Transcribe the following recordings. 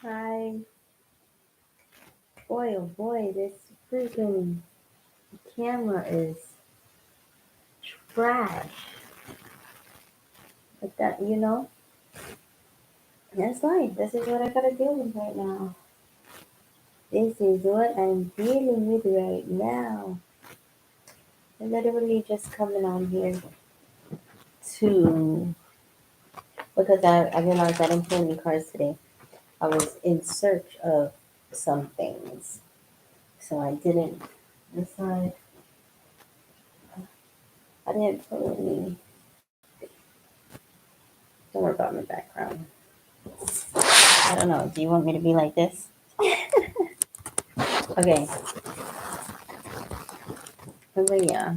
Hi. Boy, oh boy, this freaking camera is trash. But that's fine. This is what I gotta deal with right now. This is what I'm dealing with right now. I'm literally just coming on here to, because I realized I didn't pull any cards today. I was in search of some things. So I didn't decide, I didn't pull any. Don't worry about my background. I don't know. Do you want me to be like this? Okay. But yeah.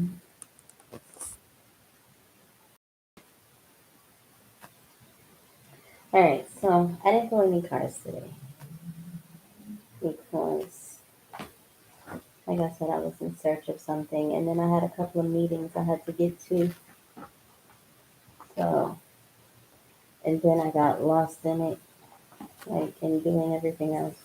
Alright, so I didn't pull any cards today because, like I said, I was in search of something and then I had a couple of meetings I had to get to. So, and then I got lost in it, like in doing everything else.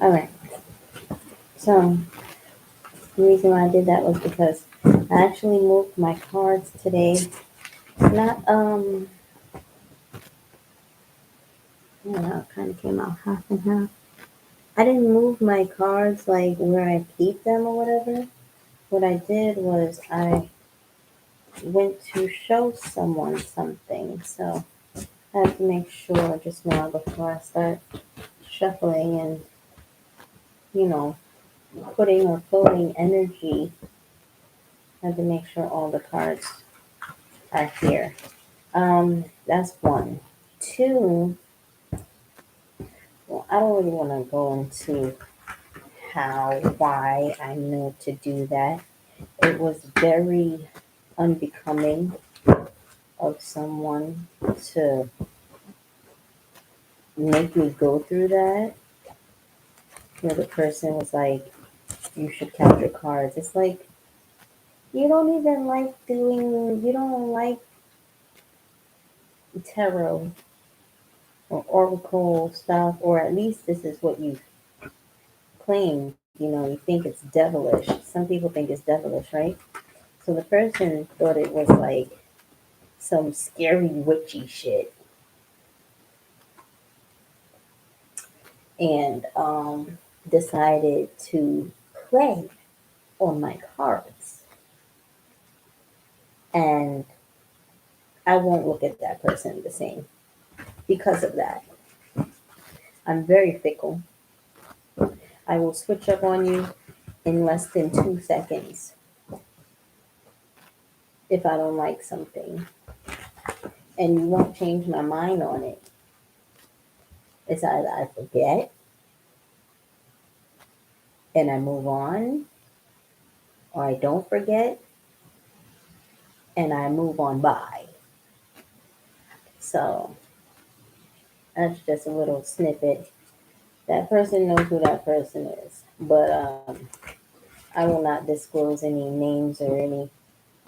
All right. So the reason why I did that was because I actually moved my cards today. Not it kind of came out half and half. I didn't move my cards like where I keep them or whatever. What I did was I went to show someone something. So I have to make sure just now before I start shuffling and, you know, putting or pulling energy, I have to make sure all the cards are here. That's one. Two, well, I don't really want to go into why I knew to do that. It was very unbecoming of someone to make me go through that. The person was like, you should count your cards. It's like, you don't like tarot or oracle stuff, or at least this is what you claim. You think it's devilish. Some people think it's devilish, right? So the person thought it was like some scary witchy shit. And decided to play on my cards. And I won't look at that person the same because of that. I'm very fickle. I will switch up on you in less than 2 seconds if I don't like something. And you won't change my mind on it. It's either I forget and I move on, or I don't forget and I move on by. So that's just a little snippet. That person knows who that person is. But I will not disclose any names or any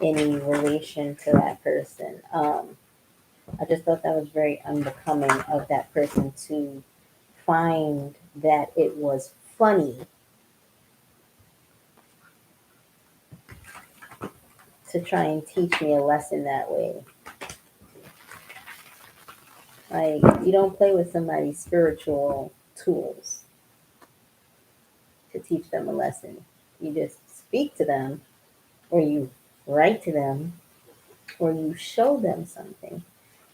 relation to that person. I just thought that was very unbecoming of that person to find that it was funny to try and teach me a lesson that way. Like, you don't play with somebody's spiritual tools to teach them a lesson. You just speak to them or you write to them or you show them something.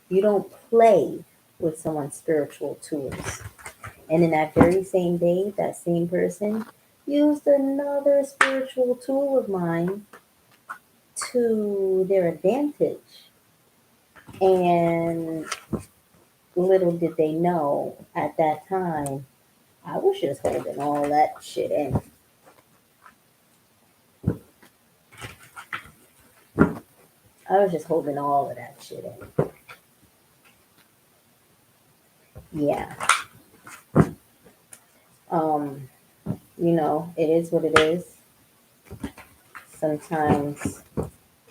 You don't play with someone's spiritual tools. And in that very same day, that same person used another spiritual tool of mine to their advantage. And little did they know at that time, I was just holding all that shit in. I was just holding all of that shit in. Yeah. Um, it is what it is. Sometimes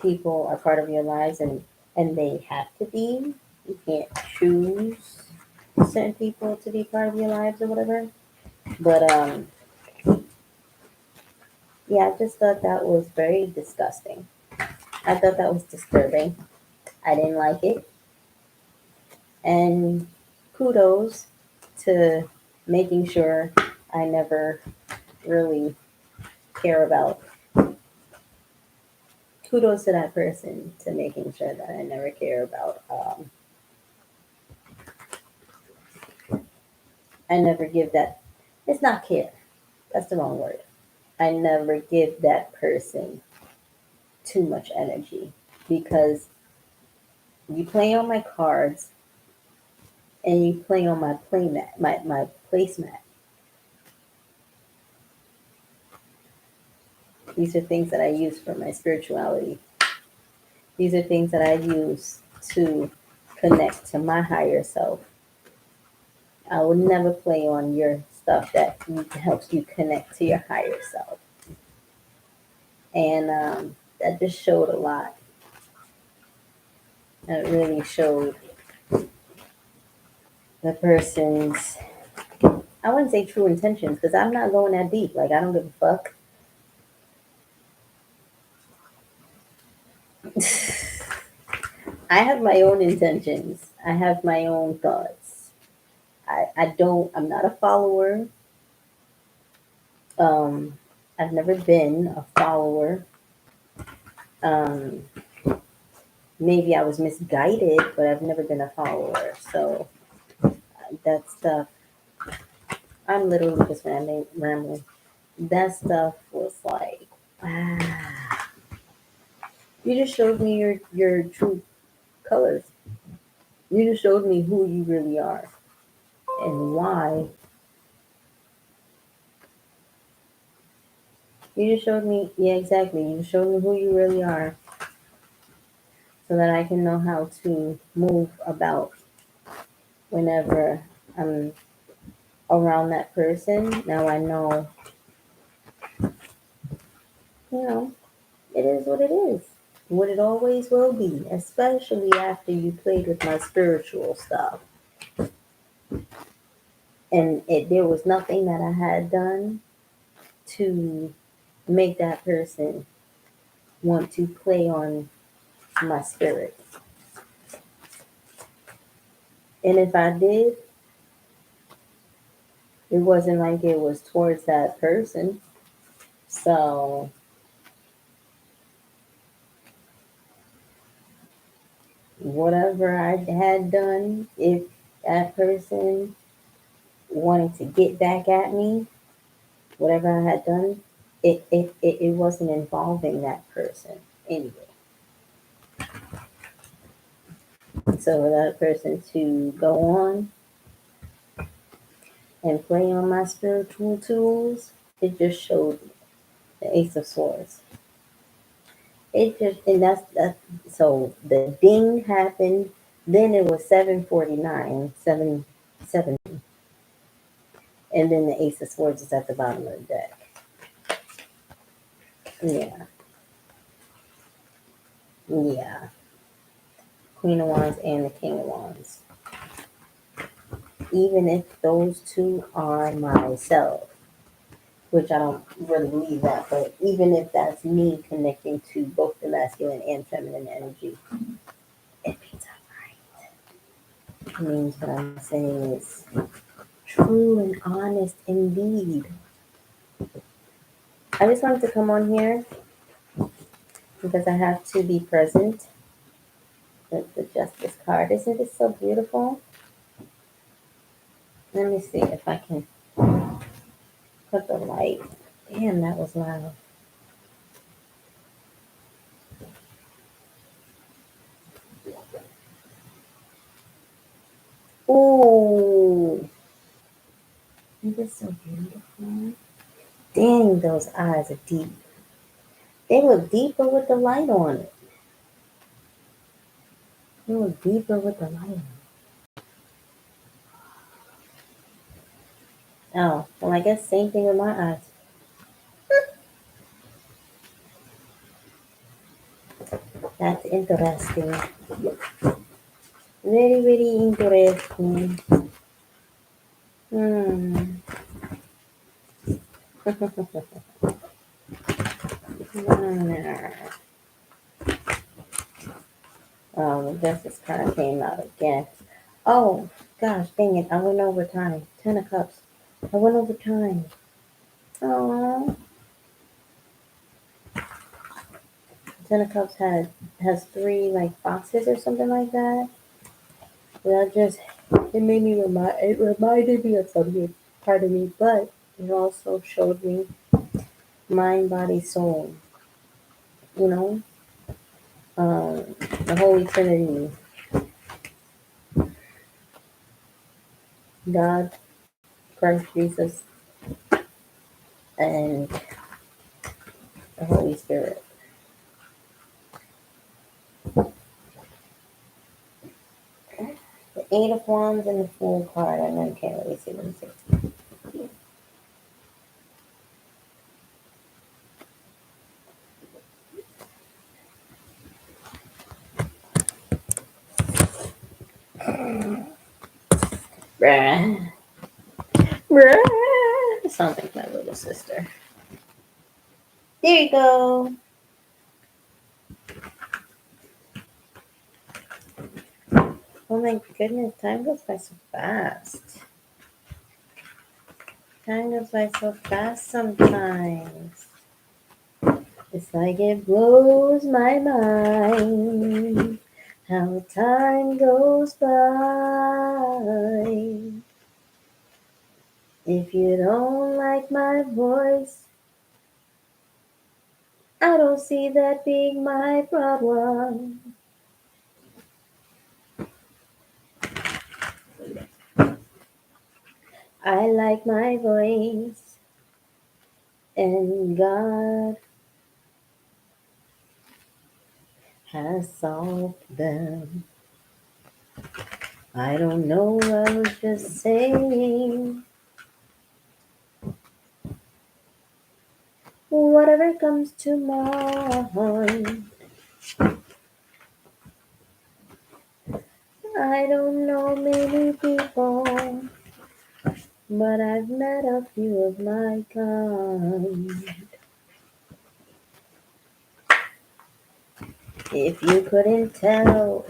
people are part of your lives and they have to be. You can't choose certain people to be part of your lives or whatever. But yeah, I just thought that was very disgusting. I thought that was disturbing. I didn't like it. And kudos to making sure I never really care about. Kudos to that person to making sure that I never care about. I never give that. It's not care. That's the wrong word. I never give that person too much energy because you play on my cards and you play on my playmat, my placemat. These are things that I use for my spirituality. These are things that I use to connect to my higher self. I will never play on your stuff that helps you connect to your higher self. And that just showed a lot. It really showed the person's, I wouldn't say true intentions because I'm not going that deep. Like, I don't give a fuck. I have my own intentions. I have my own thoughts. I'm not a follower. Um, I've never been a follower. Um, Maybe I was misguided, but I've never been a follower. So that stuff, I'm literally just rambling. That stuff was like, ah, you just showed me your true colors. You just showed me who you really are and why. You just showed me, yeah, exactly. You just showed me who you really are so that I can know how to move about whenever I'm around that person. Now I know, you know, it is what it is. What it always will be, especially after you played with my spiritual stuff. And there was nothing that I had done to make that person want to play on my spirit. And if I did, it wasn't like it was towards that person. So whatever I had done, if that person wanted to get back at me, whatever I had done, it wasn't involving that person anyway. So for that person to go on and play on my spiritual tools, it just showed the Ace of Swords. It just, and that's so the ding happened. Then it was 7:49, 7, and then the Ace of Swords is at the bottom of the deck. Yeah, yeah. Queen of Wands and the King of Wands. Even if those two are myself, which I don't really believe that, but even if that's me connecting to both the masculine and feminine energy, it means I'm right. It means what I'm saying is true and honest indeed. I just wanted to come on here because I have to be present the justice card. Isn't it so beautiful? Let me see if I can put the light. Damn, that was loud. Ooh, isn't this so beautiful? Dang, those eyes are deep. They look deeper with the light on it. They look deeper with the light on. Oh, well, I guess same thing with my eyes. That's interesting. Very, very interesting. Hmm. The Justice card came out again. Oh, gosh, dang it. I went over time. Ten of Cups. I went over time. Oh, Ten of Cups has three, like, boxes or something like that. That just, it reminded me of something, pardon me, but it also showed me mind, body, soul. You know, the Holy Trinity, God, Christ Jesus, and the Holy Spirit. The Eight of Wands and the Fool card. I know you can't really see them. Bruh. Bruh. Sounds like my little sister. There you go. Oh my goodness, time goes by so fast. Time goes by so fast sometimes. It's like it blows my mind how time goes by. If you don't like my voice, I don't see that being my problem. I like my voice, and God has solved them. I don't know, I was just saying. Whatever comes to mind. I don't know many people, but I've met a few of my kind. If you couldn't tell,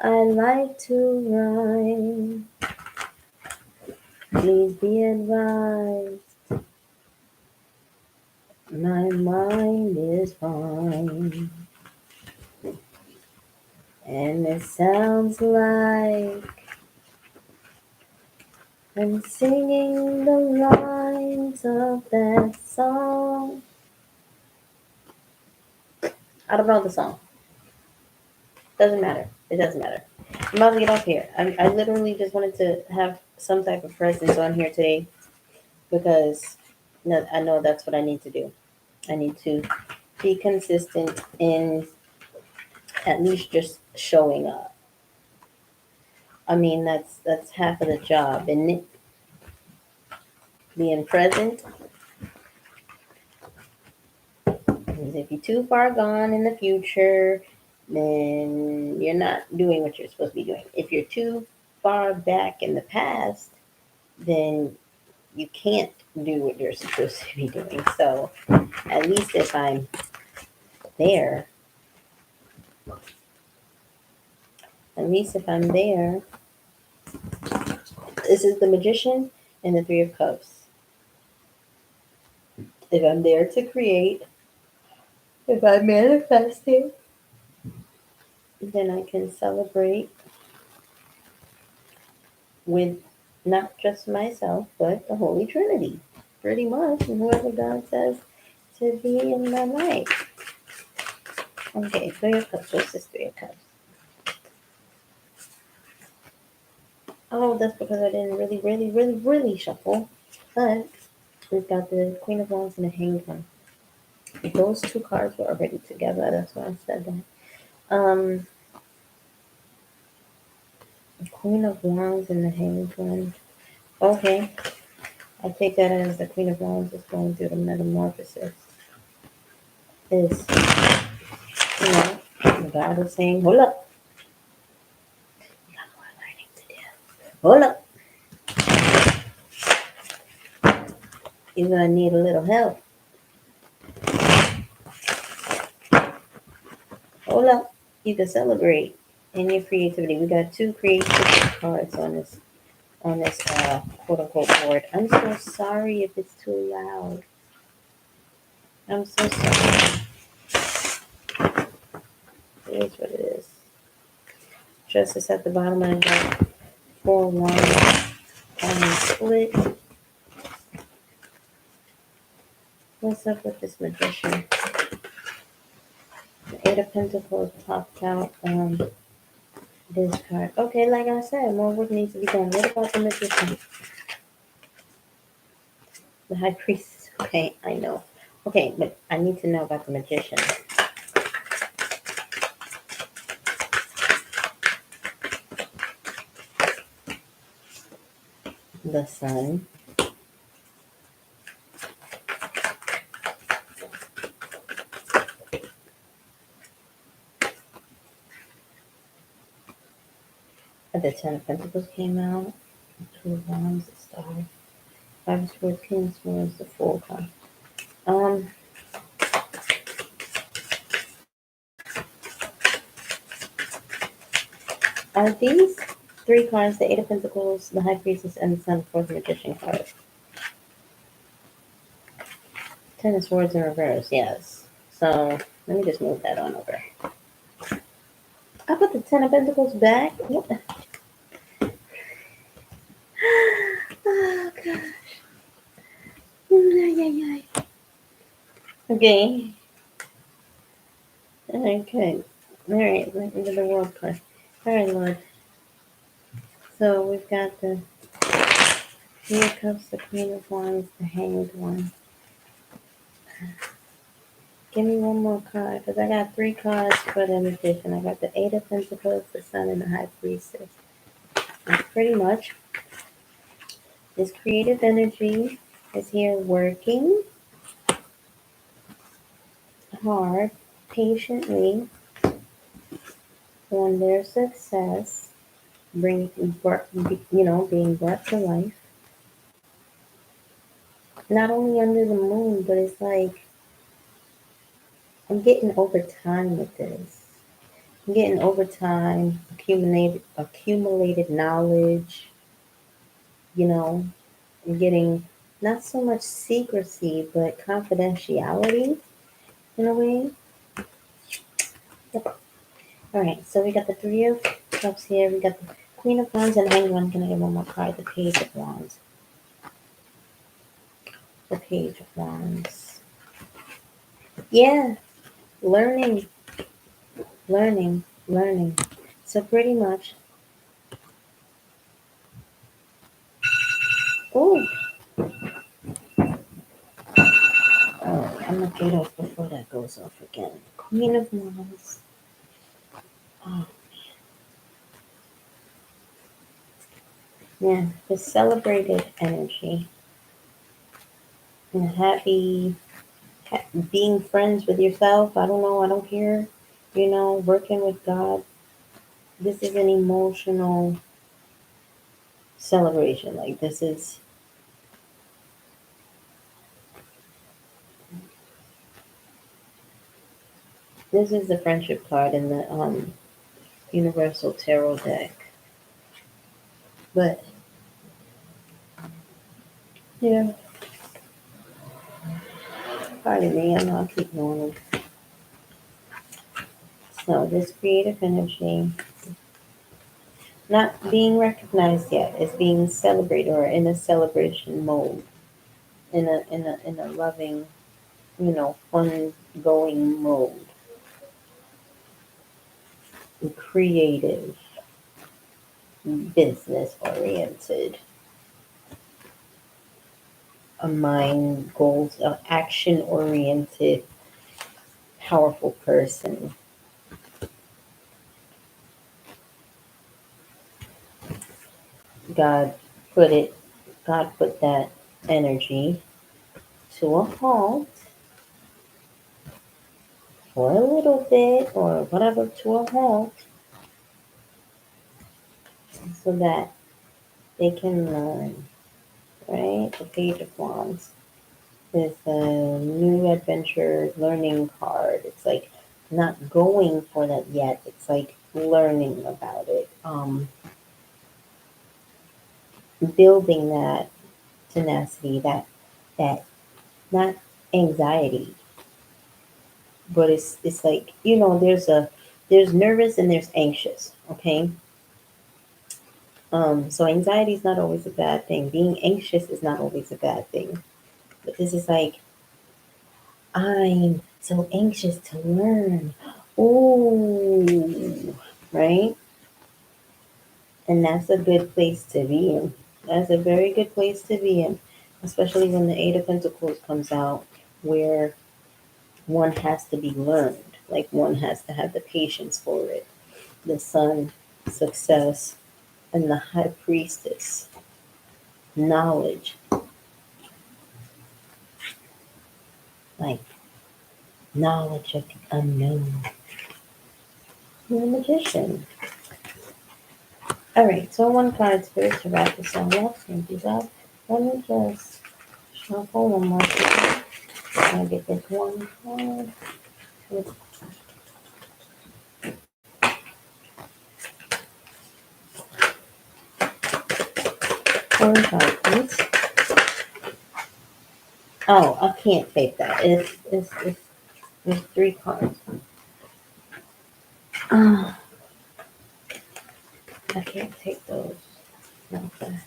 I like to rhyme. Please be advised, my mind is fine. And it sounds like I'm singing the lines of that song. I don't know the song. Doesn't matter. It doesn't matter. I'm about to get off here. I literally just wanted to have some type of presence on here today because I know that's what I need to do. I need to be consistent in at least just showing up. I mean, that's half of the job, isn't it? Being present. Because if you're too far gone in the future, then you're not doing what you're supposed to be doing. If you're too far back in the past, then you can't do what you're supposed to be doing. So at least if I'm there, at least if I'm there, this is the Magician and the Three of Cups. If I'm there to create, if I'm manifesting, then I can celebrate with not just myself, but the Holy Trinity. Pretty much, and whoever God says to be in my life. Okay, Three of Cups. What's this Three of Cups? Oh, that's because I didn't really shuffle. But we've got the Queen of Wands and the Hanged One. Those two cards were already together. That's why I said that. Queen of Wands and the Hanged One. Okay, I take that as the Queen of Wands is going through the metamorphosis. Is, you know, God is saying, hold up, you got more learning to do. Hold up, you're gonna need a little help. Hold up, you can celebrate in your creativity. We got two creativity cards on this quote unquote board. I'm so sorry if it's too loud. I'm so sorry. It is what it is. Justice at the bottom and I got 4-1 split. What's up with this magician? The Eight of Pentacles popped out on this card. Okay, like I said, more work needs to be done. What about the magician? The high priest. Okay, I know. Okay, but I need to know about the magician. The sun. The Ten of Pentacles came out. Two of Wands, the Star. Five of Swords, King of Swords, the Fool card. Um, are these three cards, the Eight of Pentacles, the High Priestess, and the Sun, for the Magician card? Ten of Swords in reverse, yes. So let me just move that on over. I put the Ten of Pentacles back. What the? Oh gosh. Okay. Okay. All right. Let me do the world card. All right, Lord. So we've got the Three of Cups, the Queen of Wands, the Hanged One. Give me one more card, because I got three cards for the Magician. I got the Eight of Pentacles, the Sun, and the High Priestess. And pretty much, this creative energy is here working hard, patiently on their success, being brought to life. Not only under the moon, but it's like I'm getting over time with this. I'm getting over time, accumulated knowledge. You know, I'm getting not so much secrecy, but confidentiality in a way. Yep. All right, so we got the Three of Cups here. We got the Queen of Wands and Hanged One. Can I get one more card? The Page of Wands. The Page of Wands. Yeah, learning, learning. So pretty much, oh, I'm gonna get off before that goes off again. Queen of Wands. Oh, yeah, the celebrated energy and happy being friends with yourself. I don't know. I don't care. Working with God. This is an emotional celebration. Like this is the friendship card in the Universal Tarot deck. But yeah, pardon me. I know I keep going. No, this creative energy not being recognized yet. It's being celebrated or in a celebration mode, in a loving, fun going mode, creative, business oriented, a mind goals, action oriented, powerful person. God put it. God put that energy to a halt for a little bit or whatever, to a halt, so that they can learn. Right? The Page of Wands is a new adventure learning card. It's like not going for that yet. It's like learning about it. Building that tenacity, that not anxiety, but it's like, there's nervous and there's anxious. Okay. So anxiety is not always a bad thing. Being anxious is not always a bad thing. But this is like, I'm so anxious to learn. Ooh, right? And that's a good place to be in. That's a very good place to be in, especially when the Eight of Pentacles comes out, where one has to be learned. Like one has to have the patience for it. The Sun, success, and the High Priestess, knowledge, like knowledge of the unknown. The Magician. All right, so one card spirit to wrap this all up. Thank you, God. Let me just shuffle one more time. I get this one card. Four card, please. Oh, I can't take that. It's three cards. Oh, I can't take those. Okay.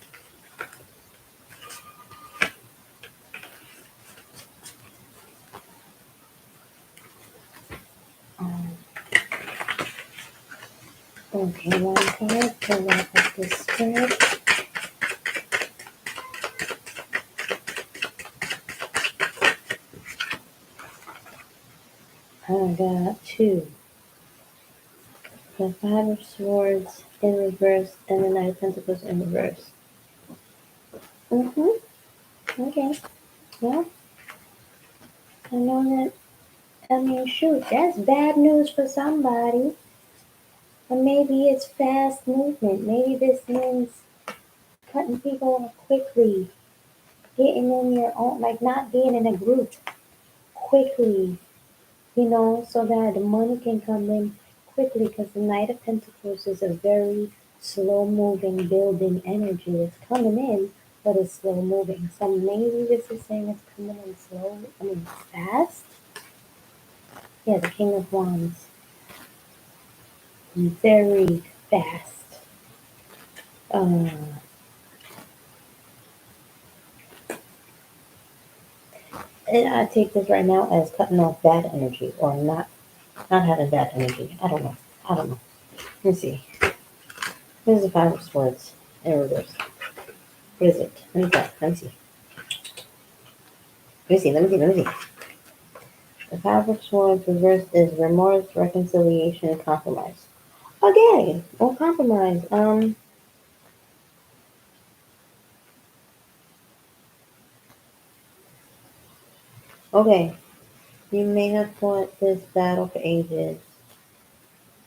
Um, okay, one card to wrap up this spread. I got two. The Five of Swords in reverse and the Knight of Pentacles in reverse. Mm-hmm. Okay. Well, I know that. I mean, shoot, that's bad news for somebody. Or maybe it's fast movement. Maybe this means cutting people off quickly, getting in your own, like not being in a group quickly, so that the money can come in quickly. Because the Knight of Pentacles is a very slow moving, building energy. It's coming in, but it's slow moving. So maybe this is saying it's coming in slow, fast. Yeah, the King of Wands. Very fast. Uh, and I take this right now as cutting off bad energy or not having bad energy. I don't know. I don't know. Let me see. Here's the Five of Swords in reverse. What is it? Let me see. Let me see. Let me see. Let me see. Let me see. The Five of Swords reverse is remorse, reconciliation, and compromise. Okay. Well, compromise. Okay. You may have fought this battle for ages.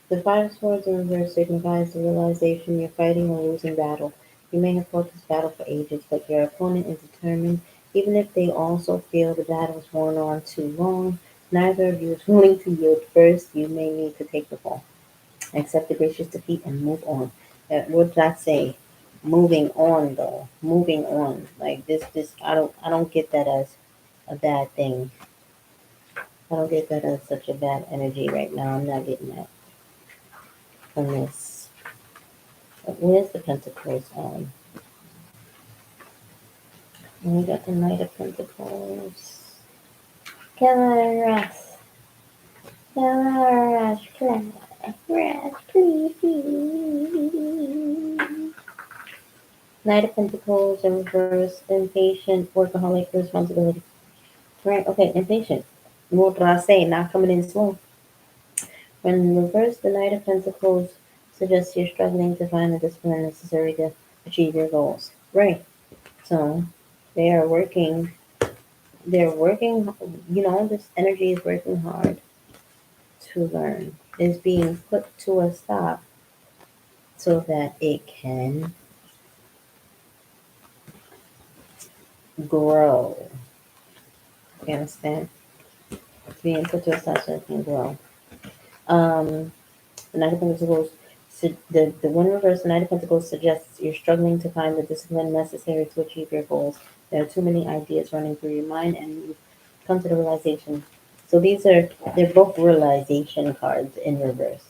The Five of Swords in reverse signifies the realization you're fighting a losing battle. You may have fought this battle for ages, but your opponent is determined. Even if they also feel the battle's worn on too long, neither of you is willing to yield first. You may need to take the fall. Accept the gracious defeat and move on. What did I say? Moving on, though. Moving on. Like this. I don't get that as a bad thing. I don't get that as such a bad energy right now. I'm not getting that. on this. Where's the Pentacles? And we got the Knight of Pentacles. Come on, Russ. Come on, Russ, play. Russ, please. Knight of Pentacles in reverse, impatient, workaholic, responsibility. Right, okay, impatient. Say, not coming in slow. When in reverse, the Knight of Pentacles suggests you're struggling to find the discipline necessary to achieve your goals. Right. So they are working, this energy is working hard to learn, is being put to a stop so that it can grow. You understand? Being put to a stop so it can grow. The Knight of Pentacles, the one reverse, the Knight of Pentacles suggests you're struggling to find the discipline necessary to achieve your goals. There are too many ideas running through your mind, and you've come to the realization. So they're both realization cards in reverse.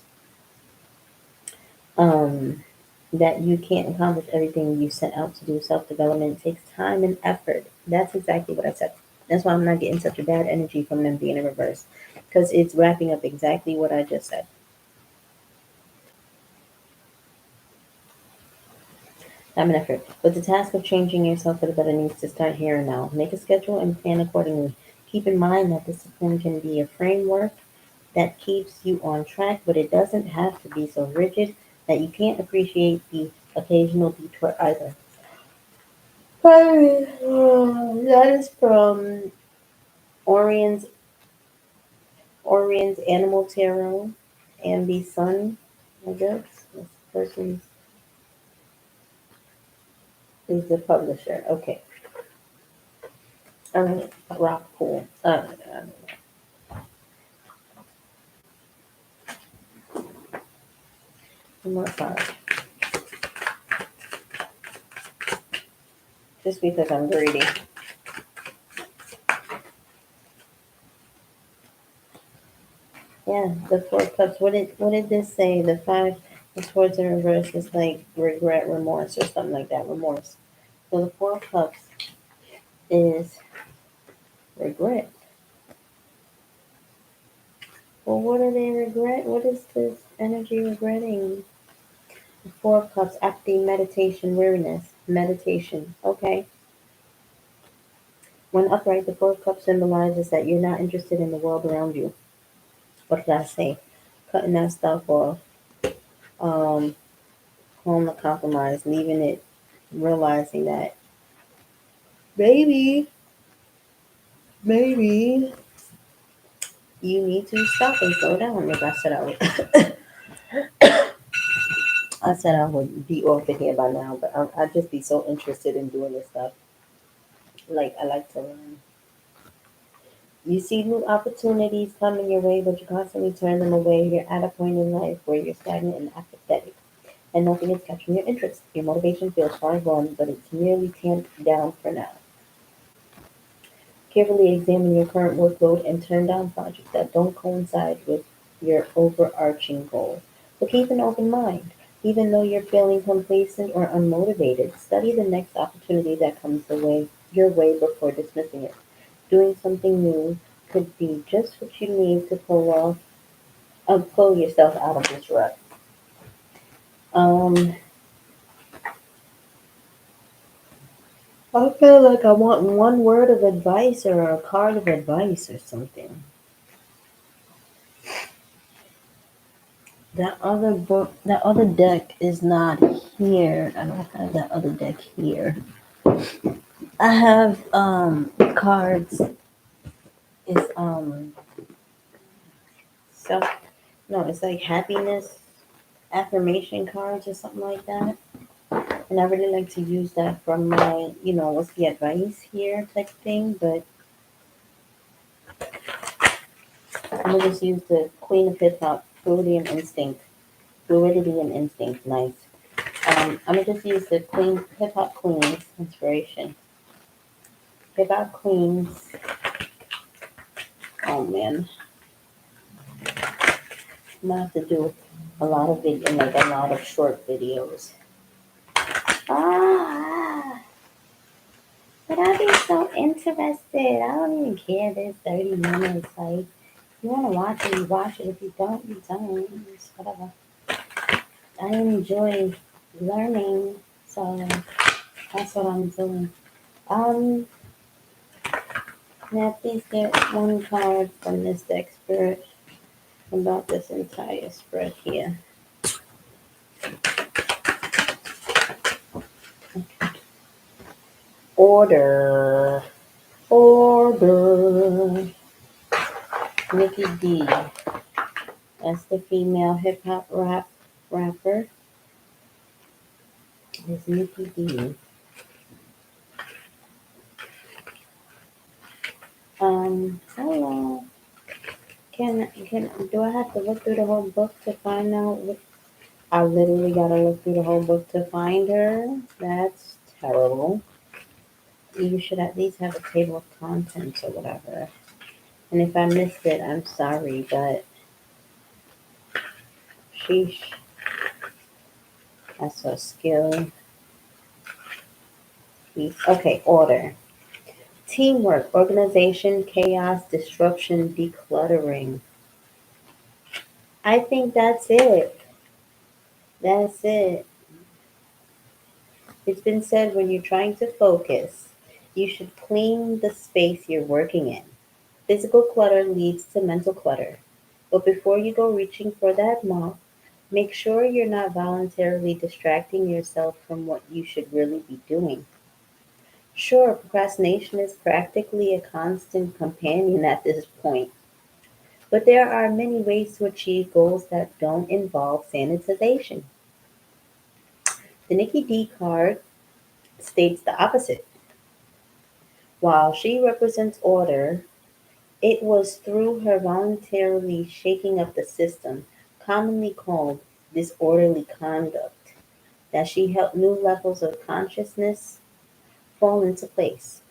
That you can't accomplish everything you set out to do. Self-development takes time and effort. That's exactly what I said. That's why I'm not getting such a bad energy from them being in reverse, because it's wrapping up exactly what I just said. Time and effort. But the task of changing yourself for the better needs to start here and now. Make a schedule and plan accordingly. Keep in mind that discipline can be a framework that keeps you on track, but it doesn't have to be so rigid that you can't appreciate the occasional detour either. That is from Orion's Animal Tarot, Ambi Sun, I guess. This person is the publisher. Okay. Rock pool. One more card. Just because I'm greedy. Yeah, the Four of Cups. What did this say? The Five of Swords in reverse is like regret, remorse, or something like that. Remorse. So the Four of Cups is regret. Well, what do they regret? What is this energy regretting? The Four of Cups, acting, meditation, weariness, meditation. Okay. When upright, the Four of Cups symbolizes that you're not interested in the world around you. What did I say? Cutting that stuff off. Um, Home the compromise, leaving it, realizing that maybe you need to stop and slow down. Like I said, I said I would be off of here by now, but I'd just be so interested in doing this stuff. Like I like to learn. You see new opportunities coming your way, but you constantly turn them away. You're at a point in life where you're stagnant and apathetic, and nothing is catching your interest. Your motivation feels far gone, but it's merely tamped down for now. Carefully examine your current workload and turn down projects that don't coincide with your overarching goal. But keep an open mind. Even though you're feeling complacent or unmotivated, study the next opportunity that comes your way before dismissing it. Doing something new could be just what you need to pull yourself out of this rut. Um, I feel like I want one word of advice or a card of advice or something. That other deck is not here. I don't have that other deck here. I have cards. Is self no, it's like happiness affirmation cards or something like that. And I really like to use that from my, what's the advice here type thing. But I'm gonna just use the Queen of Hip Hop, Fluidity and Instinct. Fluidity and Instinct, nice. I'm gonna just use the Queen Hip Hop Queens inspiration. Hip Hop Queens. Oh man, I'm gonna have to do A lot of video, like a lot of short videos. Ah, but I'd be so interested. I don't even care if it's 30 minutes. Like, if you want to watch it, you watch it. If you don't, you don't. It's whatever. I enjoy learning, so that's what I'm doing. Um, now please get one card from this deck spirit about this entire spread here. Order. Order. Nikki D. That's the female hip hop rapper. It's Nikki D. Hello. Can do I have to look through the whole book to find out what I literally gotta look through the whole book to find her? That's terrible. You should at least have a table of contents or whatever. And if I missed it, I'm sorry, but sheesh, that's a skill piece. Okay, order. Teamwork, organization, chaos, disruption, decluttering. I think that's it. That's it. It's been said when you're trying to focus, you should clean the space you're working in. Physical clutter leads to mental clutter. But before you go reaching for that mop, make sure you're not voluntarily distracting yourself from what you should really be doing. Sure, procrastination is practically a constant companion at this point, but there are many ways to achieve goals that don't involve sanitization. The Nikki D card states the opposite. While she represents order, it was through her voluntarily shaking up the system, commonly called disorderly conduct, that she helped new levels of consciousness fall into place.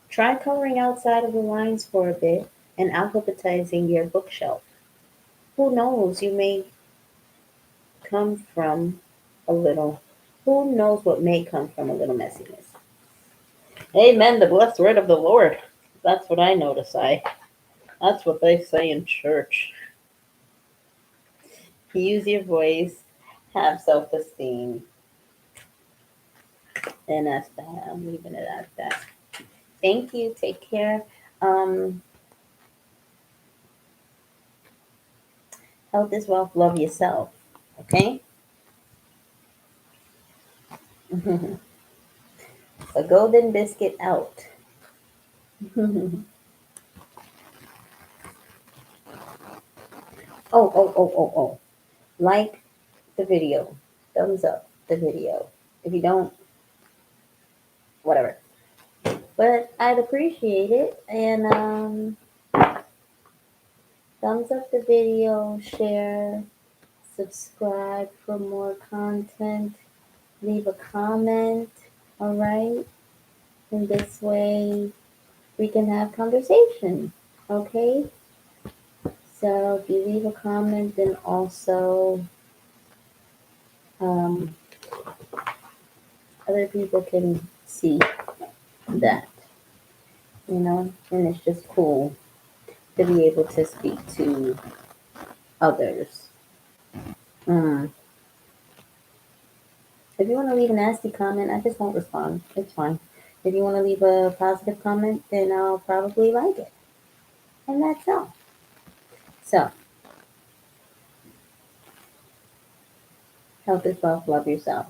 Try coloring outside of the lines for a bit and alphabetizing your bookshelf. Who knows, you may come from a little, who knows what may come from a little messiness. Amen, the blessed word of the Lord. That's what I know to say. That's what they say in church. Use your voice, have self esteem, and that's that. I'm leaving it at that. Thank you. Take care. Um, Health is wealth. Love yourself. Okay? A golden biscuit out. Oh. Like the video. Thumbs up the video. If you don't, whatever. But I'd appreciate it. And thumbs up the video, share, subscribe for more content, leave a comment. All right. And this way we can have conversation. Okay. So if you leave a comment, then also um, other people can see that, and it's just cool to be able to speak to others. Mm. If you want to leave a nasty comment, I just won't respond. It's fine. If you want to leave a positive comment, then I'll probably like it. And that's all. So, health is wealth, love yourself.